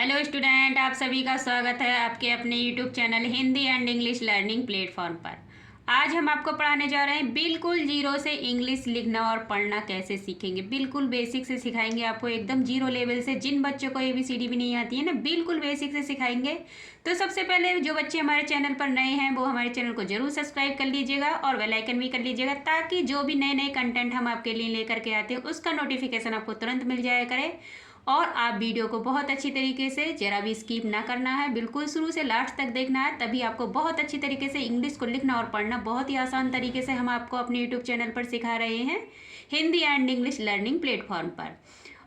Hello student, आप सभी का स्वागत है आपके अपने YouTube channel Hindi and English learning platform पर। आज हम आपको पढ़ाने जा रहे हैं बिल्कुल जीरो से इंग्लिश लिखना और पढ़ना कैसे सीखेंगे। बिल्कुल बेसिक से सिखाएंगे आपको, एकदम जीरो लेवल से। जिन बच्चों को ABCD भी नहीं आती है ना, बिल्कुल बेसिक से सिखाएंगे। तो सबसे पहले जो बच्चे हमारे चैनल पर नए हैं वो हमारे चैनल को जरूर सब्सक्राइब कर लीजिएगा और बेल आइकन भी कर लीजिएगा, ताकि जो भी नए नए कंटेंट हम आपके लिए लेकर के आते हैं उसका नोटिफिकेशन आपको तुरंत मिल जाया करे। और आप वीडियो को बहुत अच्छी तरीके से, जरा भी स्किप ना करना है, बिल्कुल शुरू से लास्ट तक देखना है, तभी आपको बहुत अच्छी तरीके से इंग्लिश को लिखना और पढ़ना बहुत ही आसान तरीके से हम आपको अपने यूट्यूब चैनल पर सिखा रहे हैं, Hindi and English learning platform पर।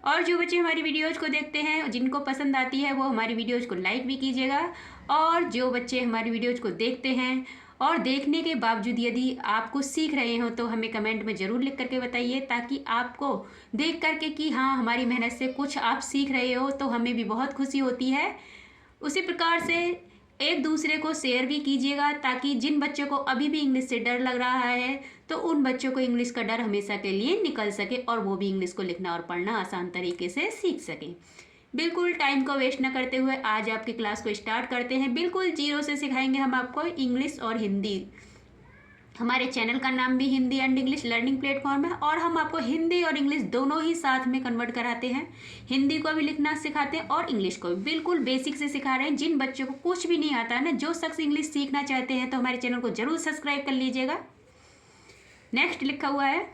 और जो बच्चे हमारी वीडियोज़ को देखते हैं, जिनको पसंद आती है, वो हमारी वीडियोज़ को लाइक भी कीजिएगा। और जो बच्चे हमारी वीडियोज़ को देखते हैं और देखने के बावजूद यदि आप कुछ सीख रहे हो तो हमें कमेंट में ज़रूर लिख करके बताइए, ताकि आपको देख करके कि हाँ, हमारी मेहनत से कुछ आप सीख रहे हो तो हमें भी बहुत खुशी होती है। उसी प्रकार से एक दूसरे को शेयर भी कीजिएगा, ताकि जिन बच्चों को अभी भी इंग्लिश से डर लग रहा है तो उन बच्चों को इंग्लिश का डर हमेशा के लिए निकल सके और वो भी इंग्लिश को लिखना और पढ़ना आसान तरीके से सीख सकें। बिल्कुल टाइम को वेस्ट न करते हुए आज आपकी क्लास को स्टार्ट करते हैं। बिल्कुल जीरो से सिखाएंगे हम आपको इंग्लिश और हिंदी। हमारे चैनल का नाम भी Hindi and English learning platform है और हम आपको हिंदी और इंग्लिश दोनों ही साथ में कन्वर्ट कराते हैं। हिंदी को भी लिखना सिखाते हैं और इंग्लिश को भी बिल्कुल बेसिक से सिखा रहे हैं। जिन बच्चों को कुछ भी नहीं आता है ना, जो शख्स इंग्लिश सीखना चाहते हैं, तो हमारे चैनल को जरूर सब्सक्राइब कर लीजिएगा। नेक्स्ट लिखा हुआ है,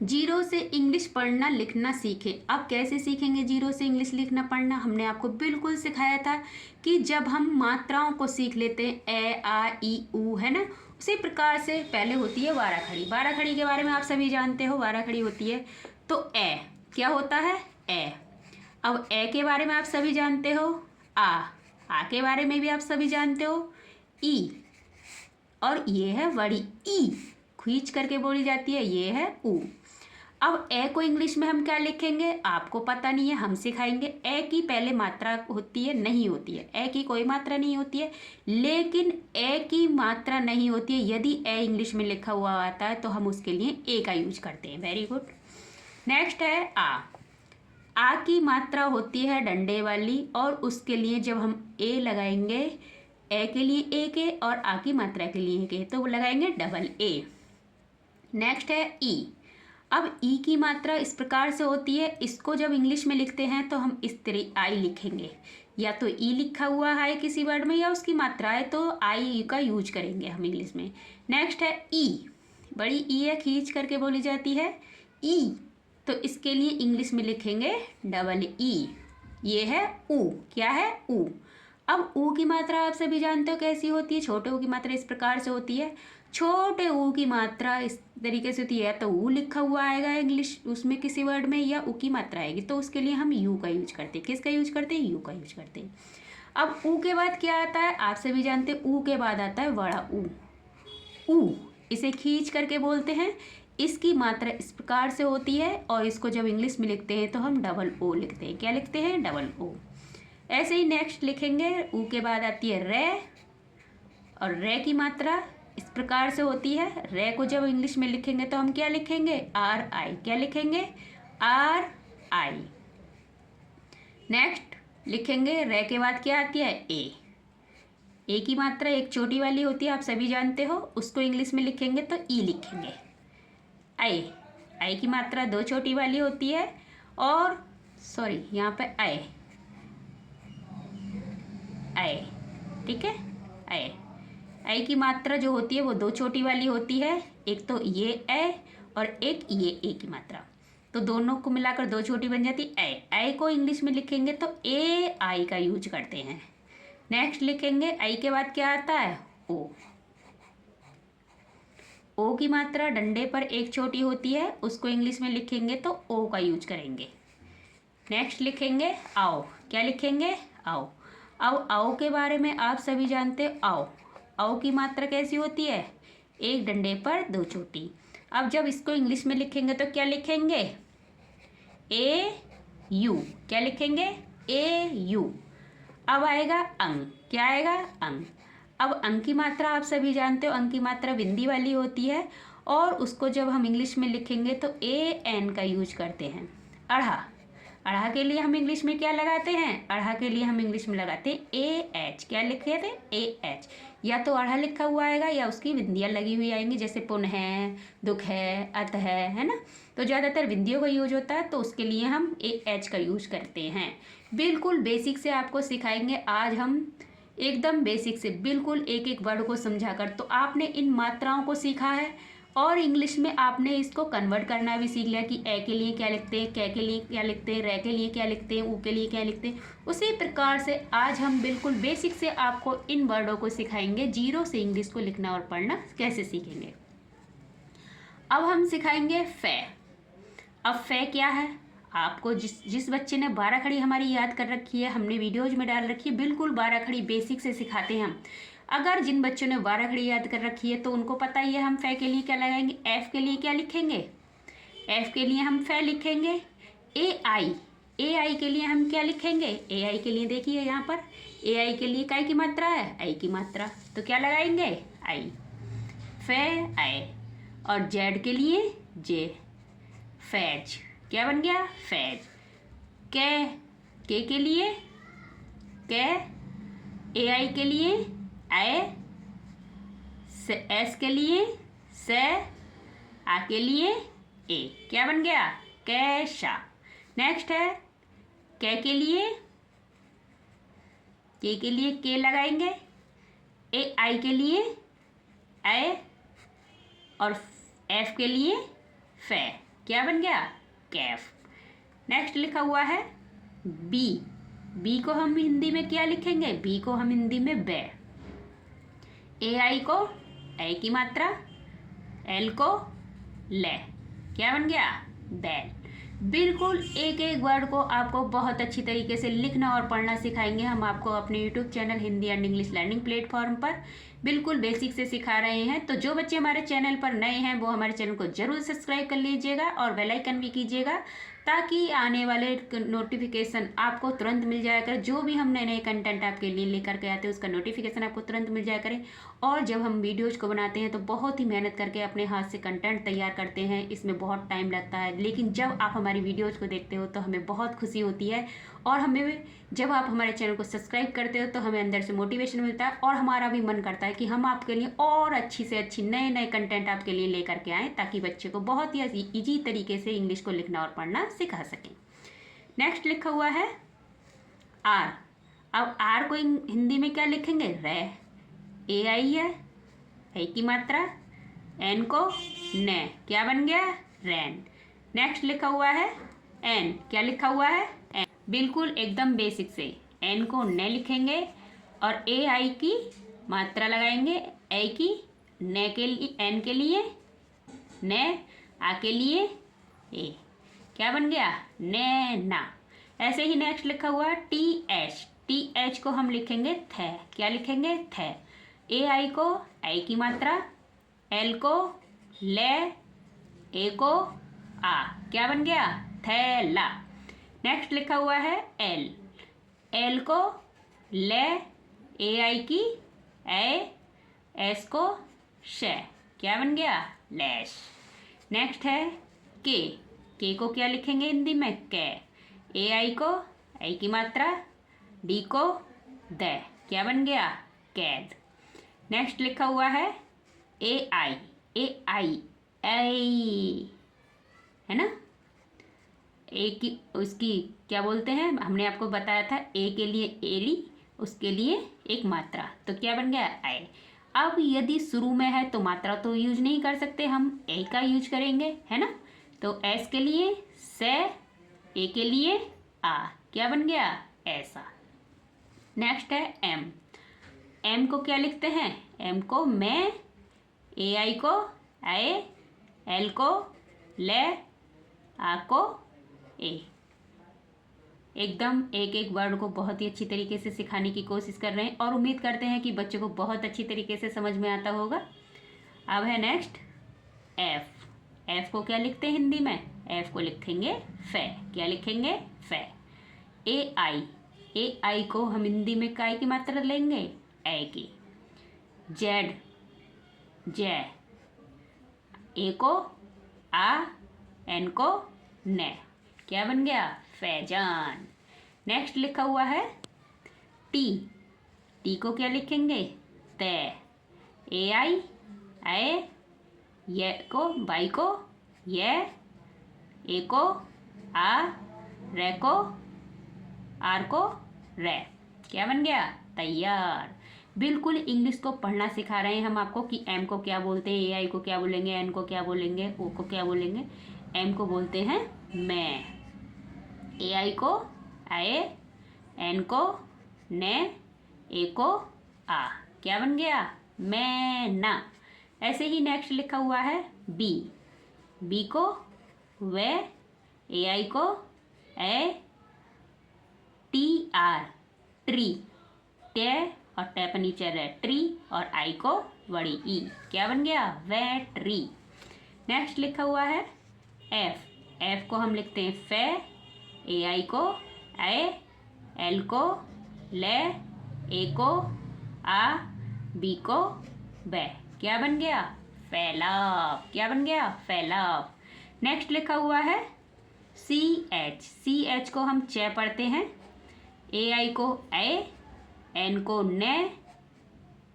जीरो से इंग्लिश पढ़ना लिखना सीखें। अब कैसे सीखेंगे जीरो से इंग्लिश लिखना पढ़ना? हमने आपको बिल्कुल सिखाया था कि जब हम मात्राओं को सीख लेते हैं, ए आ ई ऊ, है ना, उसी प्रकार से पहले होती है वारा खड़ी। वारा खड़ी के बारे में आप सभी जानते हो, वारा खड़ी होती है तो ए क्या होता है, ए। अब ए के बारे में आप सभी जानते हो, आ के बारे में भी आप सभी जानते हो, ई। और ये है बड़ी ई, खींच करके बोली जाती है, ये है ऊ। अब ए को इंग्लिश में हम क्या लिखेंगे? आपको पता नहीं है, हम सिखाएंगे। ए की पहले मात्रा होती है, नहीं होती है, ए की कोई मात्रा नहीं होती है। लेकिन ए की मात्रा नहीं होती है, यदि ए इंग्लिश में लिखा हुआ आता है तो हम उसके लिए ए का यूज करते हैं। Very good. नेक्स्ट है आ की मात्रा होती है डंडे वाली, और उसके लिए जब हम ए लगाएंगे, ए के लिए ए के और आ की मात्रा के लिए के, तो वो लगाएंगे डबल ए। नेक्स्ट है ई। अब ई की मात्रा इस प्रकार से होती है, इसको जब इंग्लिश में लिखते हैं तो हम इस तरह आई लिखेंगे, या तो ई लिखा हुआ है किसी वर्ड में या उसकी मात्रा है तो आई का यूज करेंगे हम इंग्लिश में। नेक्स्ट है ई, बड़ी ई है, खींच करके बोली जाती है, ई, तो इसके लिए इंग्लिश में लिखेंगे डबल ई। ये है ऊ, क्या है, ऊ। अब ऊ की मात्रा आप सभी जानते हो कैसी होती है। छोटे ऊ की मात्रा इस प्रकार से होती है, छोटे ऊ की मात्रा इस तरीके से होती है, तो ऊ लिखा हुआ आएगा इंग्लिश उसमें किसी वर्ड में, या ऊ की मात्रा आएगी, तो उसके लिए हम यू का यूज करते हैं। किसका यूज करते हैं? यू का यूज करते हैं। अब ऊ के बाद क्या आता है? आप सभी जानते हैं, ऊ के बाद आता है बड़ा ऊ। ऊ, इसे खींच करके बोलते हैं, इसकी मात्रा इस प्रकार से होती है, और इसको जब इंग्लिश में लिखते हैं तो हम डबल ओ लिखते हैं। क्या लिखते हैं? Double O. ऐसे ही नेक्स्ट लिखेंगे, ऊ के बाद आती है रे, और रे की मात्रा इस प्रकार से होती है। रे को जब इंग्लिश में लिखेंगे तो हम क्या लिखेंगे? आर आई। क्या लिखेंगे? Are I. नेक्स्ट लिखेंगे, रे के बाद क्या आती है? ए की मात्रा एक छोटी वाली होती है, आप सभी जानते हो, उसको इंग्लिश में लिखेंगे तो ई लिखेंगे। आई की मात्रा दो छोटी वाली होती है, और सॉरी यहाँ पे आई, ठीक है, आई की मात्रा जो होती है वो दो छोटी वाली होती है, एक तो ये ए और एक ये ए की मात्रा, तो दोनों को मिलाकर दो छोटी बन जाती है। आई को इंग्लिश में लिखेंगे तो ए आई का यूज करते हैं। नेक्स्ट लिखेंगे, आई के बाद क्या आता है? ओ की मात्रा डंडे पर एक छोटी होती है, उसको इंग्लिश में लिखेंगे तो ओ का यूज करेंगे। नेक्स्ट लिखेंगे आओ। क्या लिखेंगे? आओ। अब आओ के बारे में आप सभी जानते हो, आओ। आओ की मात्रा कैसी होती है? एक डंडे पर दो चोटी। अब जब इसको इंग्लिश में लिखेंगे तो क्या लिखेंगे? ए यू। क्या लिखेंगे? ए यू। अब आएगा अंग। क्या आएगा? अंग। अब अंग की मात्रा आप सभी जानते हो, अंग की मात्रा बिंदी वाली होती है, और उसको जब हम इंग्लिश में लिखेंगे तो ए एन का यूज करते हैं। अढ़ा। अढ़ा के लिए हम इंग्लिश में क्या लगाते हैं, अढ़ा के लिए हम इंग्लिश में लगाते हैं ए एच। क्या लिखे थे, ए एच। या तो अढ़ा लिखा हुआ आएगा या उसकी बिंदियाँ लगी हुई आएंगी, जैसे पुन है, दुख है, अत है ना। तो ज़्यादातर बिंदियों का यूज होता है, तो उसके लिए हम ए एच का यूज करते हैं। बिल्कुल बेसिक से आपको सिखाएंगे आज हम, एकदम बेसिक से, बिल्कुल एक एक वर्ड को समझाकर। तो आपने इन मात्राओं को सीखा है और इंग्लिश में आपने इसको कन्वर्ट करना भी सीख लिया कि ए के लिए क्या लिखते हैं, कै के लिए क्या लिखते हैं, रे के लिए क्या लिखते हैं, ऊ के लिए क्या लिखते हैं। उसी प्रकार से आज हम बिल्कुल बेसिक से आपको इन वर्डों को सिखाएंगे, जीरो से इंग्लिश को लिखना और पढ़ना कैसे सीखेंगे। अब हम सिखाएंगे फे। अब फे क्या है, आपको जिस बच्चे ने 12 खड़ी हमारी याद कर रखी है, हमने वीडियोज में डाल रखी है, बिल्कुल 12 खड़ी बेसिक से सिखाते हैं हम। अगर जिन बच्चों ने 12 खड़ी याद कर रखी है तो उनको पता ही है हम फे के लिए क्या लगाएंगे। एफ के लिए क्या लिखेंगे, एफ के लिए हम फे लिखेंगे। ए आई, ए आई के लिए हम क्या लिखेंगे, ए आई के लिए देखिए यहाँ पर ए आई के लिए काय की मात्रा है, आई की मात्रा, तो क्या लगाएंगे, आई, फे आई। और जेड के लिए जे, फैज। क्या बन गया, फैज। के के लिए के, ए आई के लिए आए, एस के लिए से, आ के लिए ए। क्या बन गया, कैशा। नेक्स्ट है के के लिए के लगाएंगे, ए आई के लिए ए, और एफ के लिए फे। क्या बन गया, कैफ। नेक्स्ट लिखा हुआ है बी। बी को हम हिंदी में क्या लिखेंगे, बी को हम हिंदी में बे। ए आई को ए की मात्रा, एल को ले। क्या बन गया, बैल। बिल्कुल एक एक वर्ड को आपको बहुत अच्छी तरीके से लिखना और पढ़ना सिखाएंगे हम आपको अपने YouTube channel Hindi and English learning platform पर, बिल्कुल बेसिक से सिखा रहे हैं। तो जो बच्चे हमारे चैनल पर नए हैं वो हमारे चैनल को जरूर सब्सक्राइब कर लीजिएगा और बेल आइकन भी कीजिएगा, ताकि आने वाले नोटिफिकेशन आपको तुरंत मिल जाया करे। जो भी हम नए नए कंटेंट आपके लिए लेकर के आते हैं उसका नोटिफिकेशन आपको तुरंत मिल जाया करे। और जब हम वीडियोज़ को बनाते हैं तो बहुत ही मेहनत करके अपने हाथ से कंटेंट तैयार करते हैं, इसमें बहुत टाइम लगता है, लेकिन जब आप हमारी वीडियोज़ को देखते हो तो हमें बहुत खुशी होती है। और हमें जब आप हमारे चैनल को सब्सक्राइब करते हो तो हमें अंदर से मोटिवेशन मिलता है और हमारा भी मन करता है कि हम आपके लिए और अच्छी से अच्छी नए नए कंटेंट आपके लिए लेकर के आएँ, ताकि बच्चे को बहुत ही ईजी तरीके से इंग्लिश को लिखना और पढ़ना सिखा सकें। नेक्स्ट लिखा हुआ है आर। अब आर को हिंदी में क्या लिखेंगे, रे। ए आई है, ए की मात्रा, एन को ने। क्या बन गया, रैन। नेक्स्ट लिखा हुआ है एन। क्या लिखा हुआ है, एन। बिल्कुल एकदम बेसिक से एन को ने लिखेंगे और ए आई की मात्रा लगाएंगे, ए की, ने के लिए, एन के लिए ने, आ के लिए ए। क्या बन गया, नैना। ऐसे ही नेक्स्ट लिखा हुआ टी एच। टी एच को हम लिखेंगे थे। क्या लिखेंगे, थे। ए आई को आई की मात्रा, एल को ले, ए को आ। क्या बन गया, थैला। नेक्स्ट लिखा हुआ है एल। एल को ले, ए आई की ए, एस को शे। क्या बन गया, लैश। नेक्स्ट है के को क्या लिखेंगे हिंदी में, कै। ए आई को आई की मात्रा, डी को द। क्या बन गया, कैद। नेक्स्ट लिखा हुआ है ए आई। ए आई आई है ना, ए की उसकी क्या बोलते हैं, हमने आपको बताया था ए के लिए एली, उसके लिए एक मात्रा, तो क्या बन गया, आई। अब यदि शुरू में है तो मात्रा तो यूज नहीं कर सकते, हम ए का यूज करेंगे, है ना। तो एस के लिए से, ए के लिए आ। क्या बन गया, ऐसा। नेक्स्ट है एम। एम को क्या लिखते हैं, एम को मैं, ए आई को आए, एल को ले, आ को ए। एकदम एक एक वर्ड को बहुत ही अच्छी तरीके से सिखाने की कोशिश कर रहे हैं और उम्मीद करते हैं कि बच्चों को बहुत अच्छी तरीके से समझ में आता होगा। अब है नेक्स्ट एफ। एफ को क्या लिखते हैं हिंदी में, एफ को लिखेंगे फे। क्या लिखेंगे, फे। ए आई। ए आई को हम हिंदी में काय की मात्रा लेंगे, ए की। जेड, जै। ए को आ, एन को ने। क्या बन गया, फैजान। नेक्स्ट लिखा हुआ है टी। टी को क्या लिखेंगे? ते। ए आई ए, ये को बाई को ये, ए को आ, रे को आर को रे। क्या बन गया? तैयार। बिल्कुल इंग्लिश को पढ़ना सिखा रहे हैं हम आपको कि एम को क्या बोलते हैं, ए आई को क्या बोलेंगे, एन को क्या बोलेंगे, ओ को क्या बोलेंगे। एम को बोलते हैं मैं, ए आई को आए, एन को ने, ए को आ। क्या बन गया? मैं ना। ऐसे ही नेक्स्ट लिखा हुआ है बी। बी को वे, ए आई को ए, टी आर ट्री, टे और टे पर नीचे रे ट्री और आई को बड़ी ई। क्या बन गया? वे ट्री। नेक्स्ट लिखा हुआ है एफ। एफ को हम लिखते हैं फे, ए आई को ए, एल को ले, ए को आ, बी को बे। क्या बन गया? फैलाव। क्या बन गया? फैलाव। नेक्स्ट लिखा हुआ है सी एच। सी एच को हम चे पढ़ते हैं, ए आई को ए, एन को ने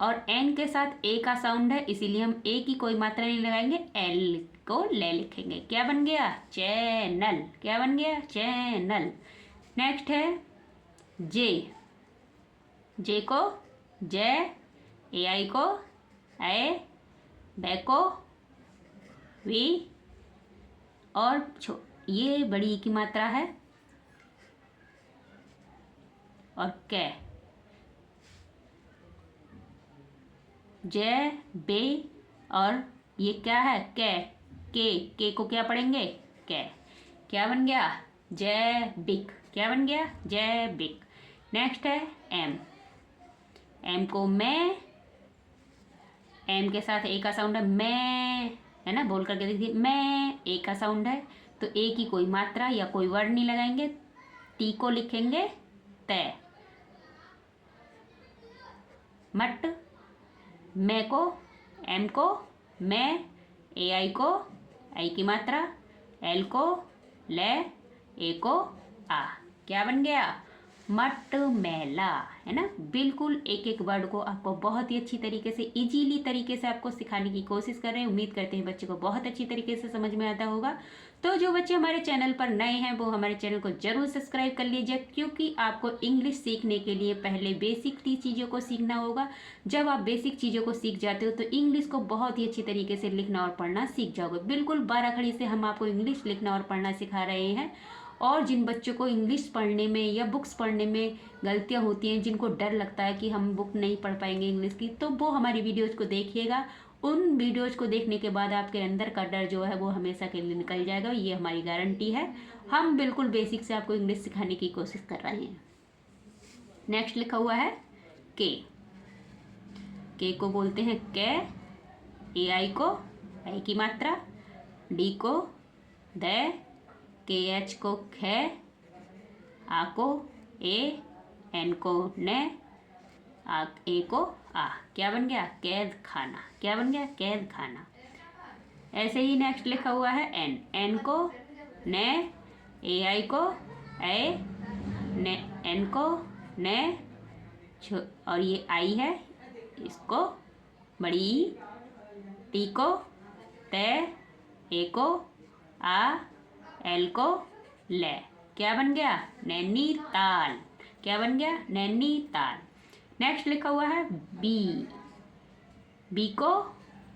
और एन के साथ ए का साउंड है इसीलिए हम ए की कोई मात्रा नहीं लगाएंगे, एल को ले लिखेंगे। क्या बन गया? चैनल। क्या बन गया? चैनल। नेक्स्ट है जे। जे को जे, ए आई को ए, बे को वी और ये बड़ी की मात्रा है और के। जे, बे और ये क्या है? के को क्या पढ़ेंगे? के। क्या बन गया? जैबिक। क्या बन गया? जैबिक। नेक्स्ट है एम। एम को मैं, एम के साथ ए का साउंड है मैं, है ना, बोल करके देखिए मैं, ए का साउंड है तो ए की कोई मात्रा या कोई वर्ड नहीं लगाएंगे, टी को लिखेंगे ते। मट। मैं को, एम को मैं, ए आई को आई की मात्रा, एल को ले, ए को आ। क्या बन गया? मट मैला, है ना। बिल्कुल एक एक वर्ड को आपको बहुत ही अच्छी तरीके से इजीली तरीके से आपको सिखाने की कोशिश कर रहे हैं। उम्मीद करते हैं बच्चे को बहुत अच्छी तरीके से समझ में आता होगा। तो जो बच्चे हमारे चैनल पर नए हैं वो हमारे चैनल को जरूर सब्सक्राइब कर लीजिए, क्योंकि आपको इंग्लिश सीखने के लिए पहले बेसिक चीज़ों को सीखना होगा। जब आप बेसिक चीज़ों को सीख जाते हो तो इंग्लिश को बहुत ही अच्छी तरीके से लिखना और पढ़ना सीख जाओगे। बिल्कुल 12 खड़ी से हम आपको इंग्लिश लिखना और पढ़ना सिखा रहे हैं। और जिन बच्चों को इंग्लिश पढ़ने में या बुक्स पढ़ने में गलतियां होती हैं, जिनको डर लगता है कि हम बुक नहीं पढ़ पाएंगे इंग्लिश की, तो वो हमारी वीडियोज़ को देखिएगा। उन वीडियोज़ को देखने के बाद आपके अंदर का डर जो है वो हमेशा के लिए निकल जाएगा, ये हमारी गारंटी है। हम बिल्कुल बेसिक से आपको इंग्लिश सिखाने की कोशिश कर रहे हैं। नेक्स्ट लिखा हुआ है के। के को बोलते हैं के, ए आई को आई की मात्रा, डी को दे, के एच को खे, आ को ए, एन को ने, आ ए को आ। क्या बन गया? कैद खाना। क्या बन गया? कैद खाना। ऐसे ही नेक्स्ट लिखा हुआ है एन। एन को ने, ए आई को ए, ने, एन को ने और ये आई है इसको बड़ी, टी को ते, ए को आ, एल को ले। क्या बन गया? नैनीताल। क्या बन गया? नैनीताल। नेक्स्ट लिखा हुआ है बी। बी को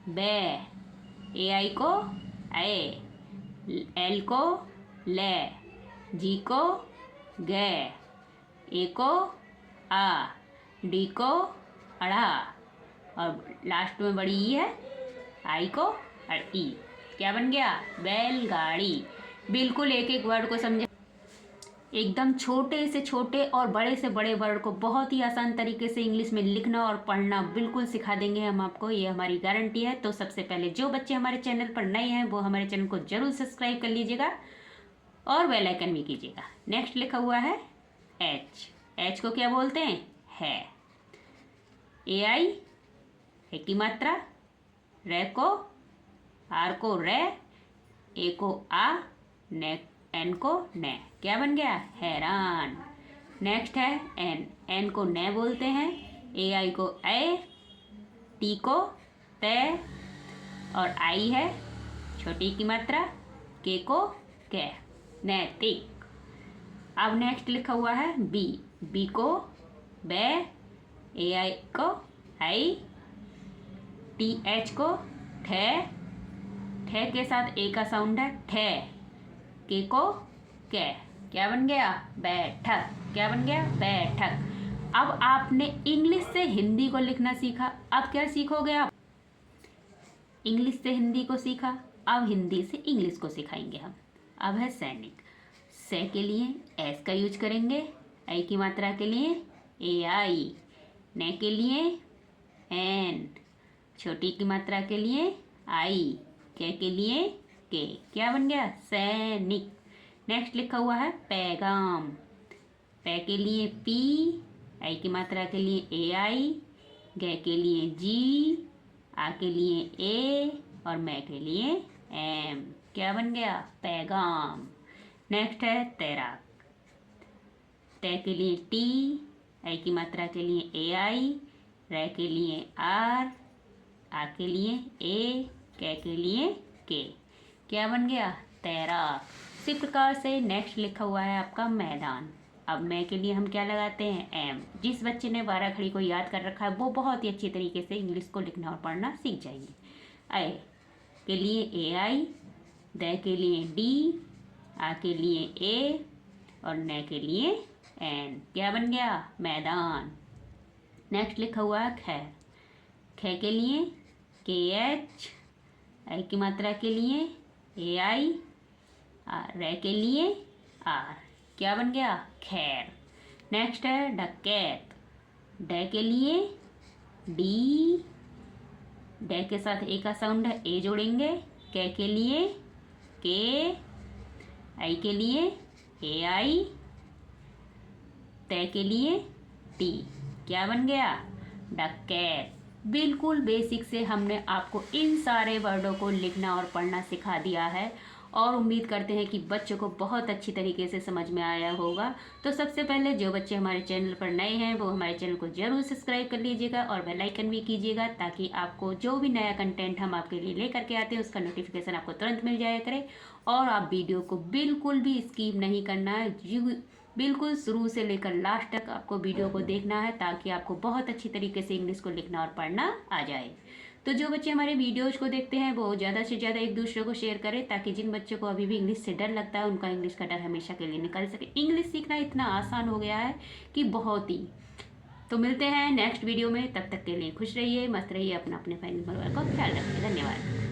बे, ए आई को ए, एल को ले, जी को गे, ए को आ, डी को अड़ा और लास्ट में बड़ी ई है, आई को ई। क्या बन गया? बैलगाड़ी। बिल्कुल एक एक वर्ड को समझे, एकदम छोटे से छोटे और बड़े से बड़े वर्ड को बहुत ही आसान तरीके से इंग्लिश में लिखना और पढ़ना बिल्कुल सिखा देंगे हम आपको, ये हमारी गारंटी है। तो सबसे पहले जो बच्चे हमारे चैनल पर नए हैं वो हमारे चैनल को जरूर सब्सक्राइब कर लीजिएगा और बेल आइकन भी कीजिएगा। नेक्स्ट लिखा हुआ है एच। एच को क्या बोलते हैं? है। ए आई है की मात्रा, रे को, आर को रे, ए को आ, ने एन को न, क्या बन गया, हैरान। नेक्स्ट है एन, एन को न बोलते हैं, ए आई को ए, टी को ते, और आई है छोटी की मात्रा, के को कै, नैतिक। अब नेक्स्ट लिखा हुआ है बी, बी को बे, ए आई को आई, टी एच को ठे, ठे के साथ ए का साउंड है ठे, के को कै, क्या बन गया, बैठक, क्या बन गया, बैठक। अब आपने इंग्लिश से हिंदी को लिखना सीखा, अब क्या सीखोगे आप, इंग्लिश से हिंदी को सीखा, अब हिंदी से इंग्लिश को सिखाएंगे हम। अब है सैनिक, से के लिए एस का यूज करेंगे, आई की मात्रा के लिए ए आई, ने के लिए एन, छोटी की मात्रा के लिए आई, के लिए के, क्या बन गया, सैनिक। नेक्स्ट लिखा हुआ है पैगाम, पै के लिए पी, आई की मात्रा के लिए ए आई, गे के लिए जी, आ के लिए ए, और मैं के लिए एम, क्या बन गया, पैगाम। नेक्स्ट है तैराक, तै के लिए टी, आई की मात्रा के लिए ए आई, रै के लिए आर, आ के लिए ए, के लिए के, क्या बन गया, तैराक। इसी प्रकार से नेक्स्ट लिखा हुआ है आपका मैदान। अब मैं के लिए हम क्या लगाते हैं, एम। जिस बच्चे ने 12 खड़ी को याद कर रखा है वो बहुत ही अच्छी तरीके से इंग्लिश को लिखना और पढ़ना सीख जाएंगे। आई के लिए ए आई, द के लिए डी, आ के लिए ए, और न के लिए एन, क्या बन गया, मैदान। नेक्स्ट लिखा हुआ है खैर, खे के लिए के एच, आई की मात्रा के लिए ए आई, रै के लिए आर, क्या बन गया, खैर। नेक्स्ट है डकैत, ड के लिए डी, ड के साथ ए का साउंड है, ए जोड़ेंगे, के लिए के, आई के लिए ए आई, तय के लिए टी, क्या बन गया, डकैत। बिल्कुल बेसिक से हमने आपको इन सारे वर्डों को लिखना और पढ़ना सिखा दिया है, और उम्मीद करते हैं कि बच्चों को बहुत अच्छी तरीके से समझ में आया होगा। तो सबसे पहले जो बच्चे हमारे चैनल पर नए हैं वो हमारे चैनल को जरूर सब्सक्राइब कर लीजिएगा और बेल आइकन भी कीजिएगा, ताकि आपको जो भी नया कंटेंट हम आपके लिए लेकर के आते हैं उसका नोटिफिकेशन आपको तुरंत मिल जाया करे। और आप वीडियो को बिल्कुल भी स्किप नहीं करना है, बिल्कुल शुरू से लेकर लास्ट तक आपको वीडियो को देखना है, ताकि आपको बहुत अच्छी तरीके से इंग्लिश को लिखना और पढ़ना आ जाए। तो जो बच्चे हमारे वीडियोज को देखते हैं वो ज़्यादा से ज़्यादा एक दूसरे को शेयर करें, ताकि जिन बच्चों को अभी भी इंग्लिश से डर लगता है उनका इंग्लिश का डर हमेशा के लिए निकल सके। इंग्लिश सीखना इतना आसान हो गया है कि बहुत ही। तो मिलते हैं नेक्स्ट वीडियो में, तब तक के लिए खुश रहिए, मस्त रहिए, अपना अपने फैमिली मेंबर का ख्याल रखिए। धन्यवाद।